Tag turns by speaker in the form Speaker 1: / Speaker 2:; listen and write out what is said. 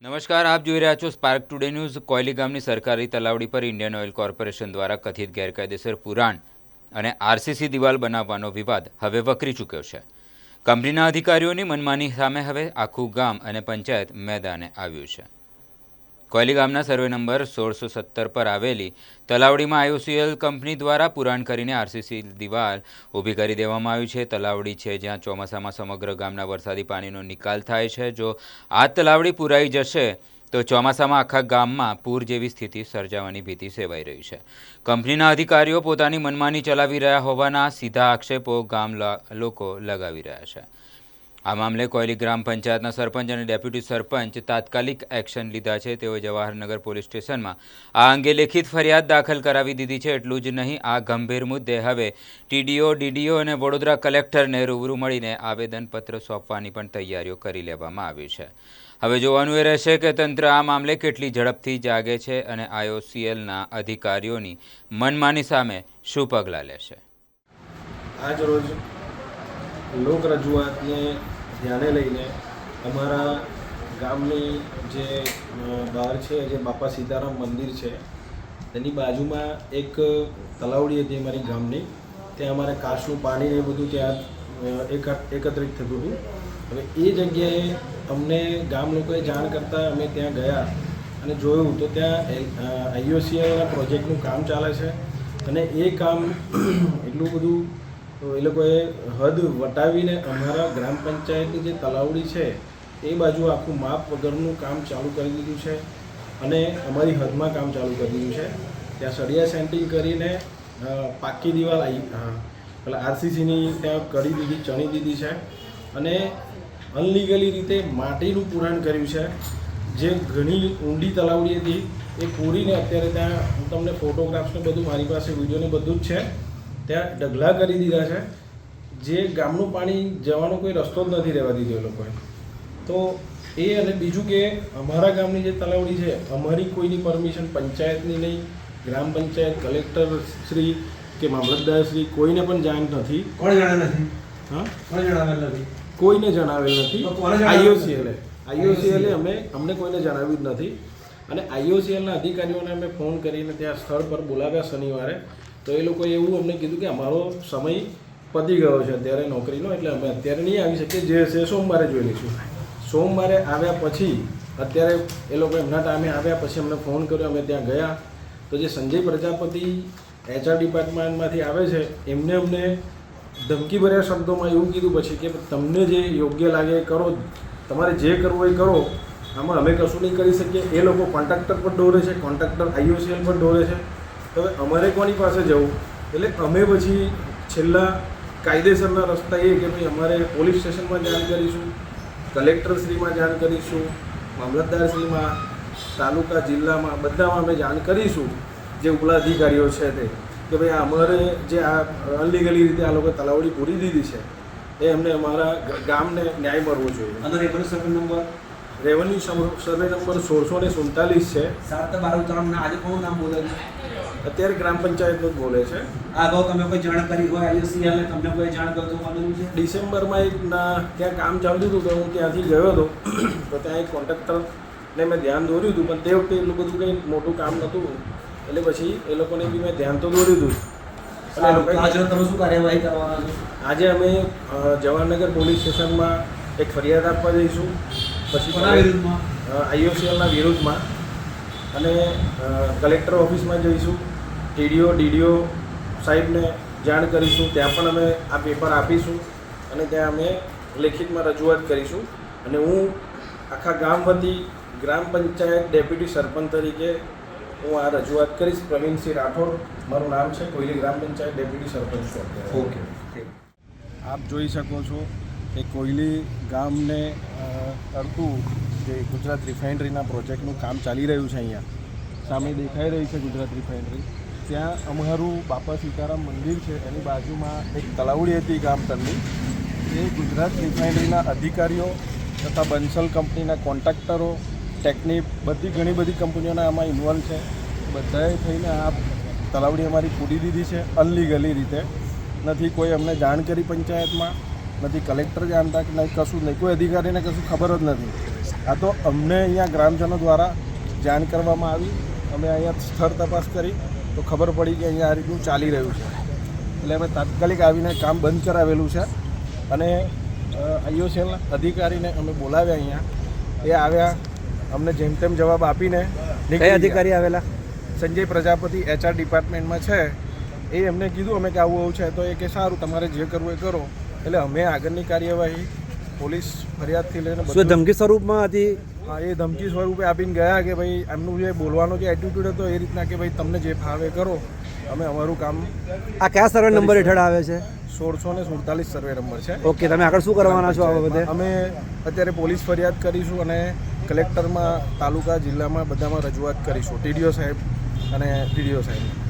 Speaker 1: નમસ્કાર, આપ જોઈ રહ્યા છો સ્પાર્ક ટુડે ન્યૂઝ. કોયલી ગામની સરકારી તલાવડી પર ઇન્ડિયન ઓઇલ કોર્પોરેશન દ્વારા કથિત ગેરકાયદેસર પુરાણ અને આરસીસી દિવાલ બનાવવાનો વિવાદ હવે વકરી ચૂક્યો છે. કંપનીના અધિકારીઓની મનમાની સામે હવે આખું ગામ અને પંચાયત મેદાને આવ્યું છે. કોયલી ગામના સર્વે નંબર 1617 પર આવેલી તલાવડીમાં આઈઓસીએલ કંપની દ્વારા પુરાણ કરીને આરસીસી દિવાલ ઊભી કરી દેવામાં આવી છે. તલાવડી છે જ્યાં ચોમાસામાં સમગ્ર ગામના વરસાદી પાણીનો નિકાલ થાય છે. જો આ તલાવડી પુરાઈ જશે તો ચોમાસામાં આખા ગામમાં પૂર જેવી સ્થિતિ સર્જાવાની ભીતિ સેવાઈ રહી છે. કંપનીના અધિકારીઓ પોતાની મનમાની ચલાવી રહ્યા હોવાના સીધા આક્ષેપો ગામ લોકો લગાવી રહ્યા છે. આ મામલે કોયલી ગ્રામ પંચાયતના સરપંચ અને ડેપ્યુટી સરપંચ તાત્કાલિક એક્શન લીધા છે. તેઓએ જવાહરનગર પોલીસ સ્ટેશનમાં આ અંગે લેખિત ફરિયાદ દાખલ કરાવી દીધી છે. એટલું જ નહીં, આ ગંભીર મુદ્દે હવે ટીડીઓ, ડીડીઓ અને વડોદરા કલેક્ટરને રૂબરૂ મળીને આવેદનપત્ર સોંપવાની પણ તૈયારીઓ કરી લેવામાં આવી છે. હવે જોવાનું એ રહેશે કે તંત્ર આ મામલે કેટલી ઝડપથી જાગે છે અને આઈઓસીએલના અધિકારીઓની મનમાની સામે શું પગલાં લેશે.
Speaker 2: આજ રોજ લોક રજૂઆતને ધ્યાને લઈને અમારા ગામની જે બહાર છે, જે બાપા સીતારામ મંદિર છે તેની બાજુમાં એક તલાવડી હતી અમારી ગામની. ત્યાં અમારે કાચનું પાણી એ બધું ત્યાં એકત્રિત થતું હતું. હવે એ જગ્યાએ અમને ગામ લોકોએ જાણ કરતાં અમે ત્યાં ગયા અને જોયું તો ત્યાં આઈઓસીએલના પ્રોજેક્ટનું કામ ચાલે છે અને એ કામ એટલું બધું તો એ લોકોએ હદ વટાવીને અમારા ગ્રામ પંચાયતની જે તલાવડી છે એ બાજુ આખું માપ વગરનું કામ ચાલુ કરી દીધું છે અને અમારી હદમાં કામ ચાલુ કરી દીધું છે. ત્યાં સળિયા સેન્ટિંગ કરીને પાક્કી દિવાલ પેલા આરસીસીની ત્યાં કરી દીધી, ચણી દીધી છે અને અનલીગલી રીતે માટીનું પુરાણ કર્યું છે. જે ઘણી ઊંડી તલાવડી હતી એ પૂરીને અત્યારે ત્યાં હું તમને ફોટોગ્રાફ્સને બધું મારી પાસે વિડીયોને બધું જ છે ત્યાં ઢગલા કરી દીધા છે. જે ગામનું પાણી જવાનો કોઈ રસ્તો જ નથી રહેવા દીધો એ લોકોએ. તો એ અને બીજું કે અમારા ગામની જે તલાવડી છે અમારી કોઈની પરમિશન પંચાયતની નહીં, ગ્રામ પંચાયત, કલેક્ટર શ્રી કે મામલતદાર શ્રી કોઈને પણ જાણ નથી.
Speaker 3: કોણ જણાવેલ નથી?
Speaker 2: હા,
Speaker 3: કોણ જણાવેલ નથી?
Speaker 2: કોઈને જણાવેલ નથી. આઈઓસીએલે અમને કોઈને જણાવ્યું જ નથી. અને આઈઓસીએલના અધિકારીઓને અમે ફોન કરીને ત્યાં સ્થળ પર બોલાવ્યા શનિવારે. તો એ લોકોએ એવું અમને કીધું કે અમારો સમય પતી ગયો છે અત્યારે નોકરીનો, એટલે અમે અત્યારે નહીં આવી શકીએ, જે છે સોમવારે જોઈ લઈશું. સોમવારે આવ્યા પછી અત્યારે એ લોકો એમના ટાઈમે આવ્યા પછી અમને ફોન કર્યો, અમે ત્યાં ગયા તો જે સંજય પ્રજાપતિ HR ડિપાર્ટમેન્ટમાંથી આવે છે એમને અમને ધમકીભર્યા શબ્દોમાં એવું કીધું પછી કે તમને જે યોગ્ય લાગે એ કરો, તમારે જે કરવું એ કરો, આમાં અમે કશું નહીં કરી શકીએ. એ લોકો કોન્ટ્રાક્ટર પર દોરે છે, કોન્ટ્રાક્ટર આઈઓસીએલ પર દોરે છે. તો હવે અમારે કોની પાસે જવું? એટલે અમે પછી છેલ્લા કાયદેસરના રસ્તા એ કે ભાઈ અમારે પોલીસ સ્ટેશનમાં જાણ કરીશું, કલેક્ટરશ્રીમાં જાણ કરીશું, મામલતદારશ્રીમાં, તાલુકા, જિલ્લામાં બધામાં અમે જાણ કરીશું જે ઉપલા અધિકારીઓ છે તે કે ભાઈ અમારે જે આ અનલીગલી રીતે આ લોકો તલાવડી પૂરી દીધી છે એ અમને અમારા ગામને ન્યાય મળવો જોઈએ.
Speaker 3: અને revenue survey number
Speaker 2: survey number 1647 છે.
Speaker 3: 7/12 આજે કોનું નામ બોલે છે?
Speaker 2: અત્યારે ગ્રામ પંચાયતનું જ બોલે છે.
Speaker 3: આ અગાઉ તમે કોઈ જાણ કરી હોય આઈઓસીએલને? તમને કોઈ જાણ કરતું માનેલું છે?
Speaker 2: ડિસેમ્બરમાં ત્યાં કામ ચાલતું હતું તો હું ત્યાંથી ગયો હતો તો ત્યાં એક કોન્ટ્રાક્ટરને મેં ધ્યાન દોર્યું હતું, પણ તે વખતે એટલું બધું કંઈ મોટું કામ નહોતું એટલે પછી એ લોકોને બી મેં ધ્યાન તો દોર્યું હતું.
Speaker 3: આજે તમે શું કાર્યવાહી કરવાના છો?
Speaker 2: આજે અમે જવાહરનગર પોલીસ સ્ટેશનમાં એક ફરિયાદ આપવા જઈશું, પછી
Speaker 3: કોના વિરુદ્ધમાં?
Speaker 2: આઈઓસીએલના વિરુદ્ધમાં, અને કલેક્ટર ઓફિસમાં જઈશું, ટીડીઓ, ડીડીઓ સાહેબને જાણ કરીશું. ત્યાં પણ અમે આ પેપર આપીશું અને ત્યાં અમે લેખિતમાં રજૂઆત કરીશું. અને હું આખા ગામ વતી ગ્રામ પંચાયત ડેપ્યુટી સરપંચ તરીકે હું આ રજૂઆત કરીશ. પ્રવીણસિંહ રાઠોડ મારું નામ છે, કોયલી ગ્રામ પંચાયત ડેપ્યુટી સરપંચ છું.
Speaker 3: ઓકે.
Speaker 2: આપ જોઈ શકો છો કે કોયલી ગામને અડતું જે ગુજરાત રિફાઇનરીના પ્રોજેક્ટનું કામ ચાલી રહ્યું છે, અહીંયા સામે દેખાઈ રહી છે ગુજરાત રિફાઇનરી. ત્યાં અમારું બાપા સીતારામ મંદિર છે, એની બાજુમાં એક તલાવડી હતી ગામ તળની. એ ગુજરાત રિફાઇનરીના અધિકારીઓ તથા બંસલ કંપનીના કોન્ટ્રાક્ટરો, ટેકનિક, ઘણી બધી કંપનીઓના આમાં ઇન્વોલ્વ છે. બધાએ થઈને આ તલાવડી અમારી પૂરી દીધી છે અનલીગલી રીતે. નથી કોઈ અમને જાણ કરી પંચાયતમાં, નથી કલેક્ટર જાણતા કે નહીં, કશું નહીં, કોઈ અધિકારીને કશું ખબર જ નથી. આ તો અમને અહીંયા ગ્રામજનો દ્વારા જાણ કરવામાં આવી. અમે અહીંયા સ્થળ તપાસ કરી તો ખબર પડી કે અહીંયા આ રીતનું ચાલી રહ્યું છે. એટલે અમે તાત્કાલિક આવીને કામ બંધ કરાવેલું છે અને IOCL અધિકારીને અમે બોલાવ્યા અહીંયા. એ આવ્યા, અમને જેમ તેમ જવાબ આપીને નીકળી ગયા.
Speaker 4: અધિકારી આવેલા?
Speaker 2: સંજય પ્રજાપતિ HR ડિપાર્ટમેન્ટમાં છે. એ એમને કીધું અમે કે આવું છે તો એ કે સારું તમારે જે કરવું એ કરો. એટલે અમે આગળની કાર્યવાહી પોલીસ ફરિયાદથી લઈને
Speaker 4: શું ધમકી સ્વરૂપમાં હતી?
Speaker 2: હા, એ ધમકી સ્વરૂપે આપીને ગયા કે ભાઈ એમનું જે બોલવાનો જે એટીટ્યુડ હતો એ રીતના કે ભાઈ તમને જે ફાવે કરો, અમે અમારું કામ.
Speaker 4: આ કયા સર્વે નંબર હેઠળ આવે છે?
Speaker 2: 1647 સર્વે નંબર છે.
Speaker 4: ઓકે, તમે આગળ શું કરવાના છો આ બાબતે?
Speaker 2: અમે અત્યારે પોલીસ ફરિયાદ કરીશું અને કલેક્ટરમાં, તાલુકા, જિલ્લામાં બધામાં રજૂઆત કરીશું, TDO સાહેબ અને DDO સાહેબ.